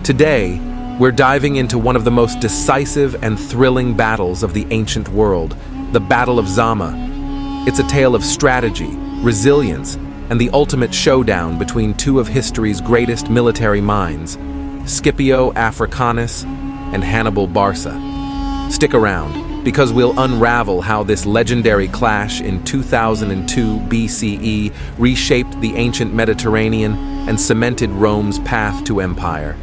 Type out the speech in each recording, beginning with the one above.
Today, we're diving into one of the most decisive and thrilling battles of the ancient world, the Battle of Zama. It's a tale of strategy, resilience, and the ultimate showdown between two of history's greatest military minds, Scipio Africanus and Hannibal Barca. Stick around, because we'll unravel how this legendary clash in 2002 BCE reshaped the ancient Mediterranean and cemented Rome's path to empire.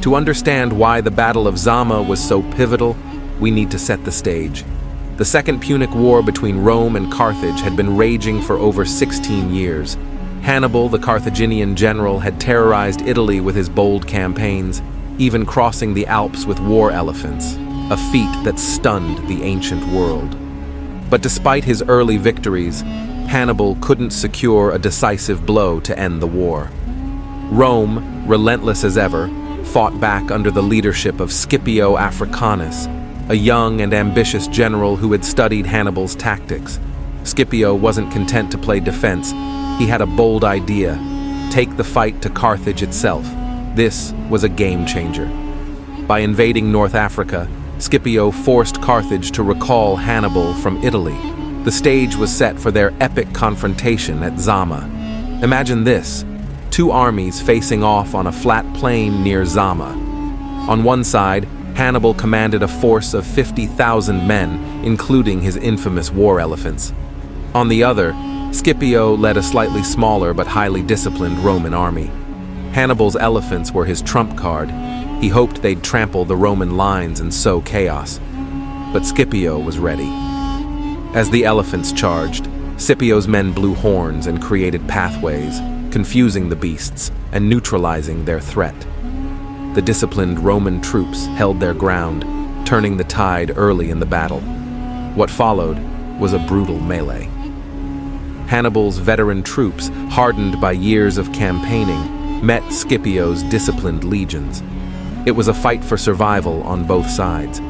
To understand why the Battle of Zama was so pivotal, we need to set the stage. The Second Punic War between Rome and Carthage had been raging for over 16 years. Hannibal, the Carthaginian general, had terrorized Italy with his bold campaigns, even crossing the Alps with war elephants, a feat that stunned the ancient world. But despite his early victories, Hannibal couldn't secure a decisive blow to end the war. Rome, relentless as ever, fought back under the leadership of Scipio Africanus, a young and ambitious general who had studied Hannibal's tactics. Scipio wasn't content to play defense. He had a bold idea: take the fight to Carthage itself. This was a game changer. By invading North Africa, Scipio forced Carthage to recall Hannibal from Italy. The stage was set for their epic confrontation at Zama. Imagine this: two armies facing off on a flat plain near Zama. On one side, Hannibal commanded a force of 50,000 men, including his infamous war elephants. On the other, Scipio led a slightly smaller but highly disciplined Roman army. Hannibal's elephants were his trump card. He hoped they'd trample the Roman lines and sow chaos. But Scipio was ready. As the elephants charged, Scipio's men blew horns and created pathways, confusing the beasts and neutralizing their threat. The disciplined Roman troops held their ground, turning the tide early in the battle. What followed was a brutal melee. Hannibal's veteran troops, hardened by years of campaigning, met Scipio's disciplined legions. It was a fight for survival on both sides.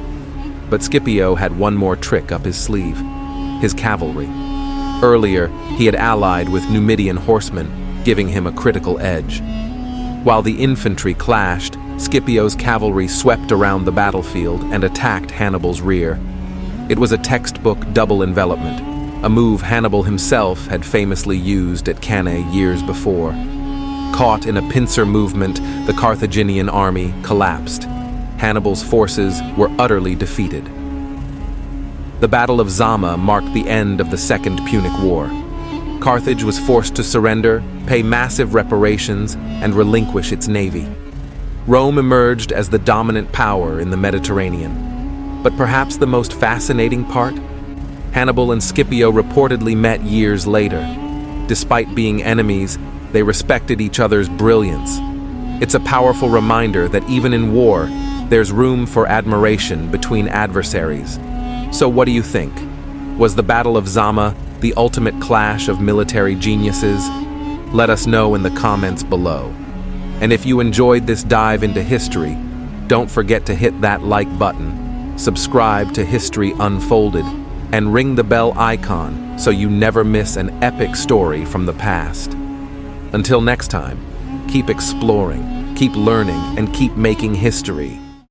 But Scipio had one more trick up his sleeve: his cavalry. Earlier, he had allied with Numidian horsemen, giving him a critical edge. While the infantry clashed, Scipio's cavalry swept around the battlefield and attacked Hannibal's rear. It was a textbook double envelopment, a move Hannibal himself had famously used at Cannae years before. Caught in a pincer movement, the Carthaginian army collapsed. Hannibal's forces were utterly defeated. The Battle of Zama marked the end of the Second Punic War. Carthage was forced to surrender, pay massive reparations, and relinquish its navy. Rome emerged as the dominant power in the Mediterranean. But perhaps the most fascinating part? Hannibal and Scipio reportedly met years later. Despite being enemies, they respected each other's brilliance. It's a powerful reminder that even in war, there's room for admiration between adversaries. So what do you think? Was the Battle of Zama the ultimate clash of military geniuses? Let us know in the comments below. And if you enjoyed this dive into history, don't forget to hit that like button, subscribe to History Unfolded, and ring the bell icon so you never miss an epic story from the past. Until next time, keep exploring, keep learning, and keep making history.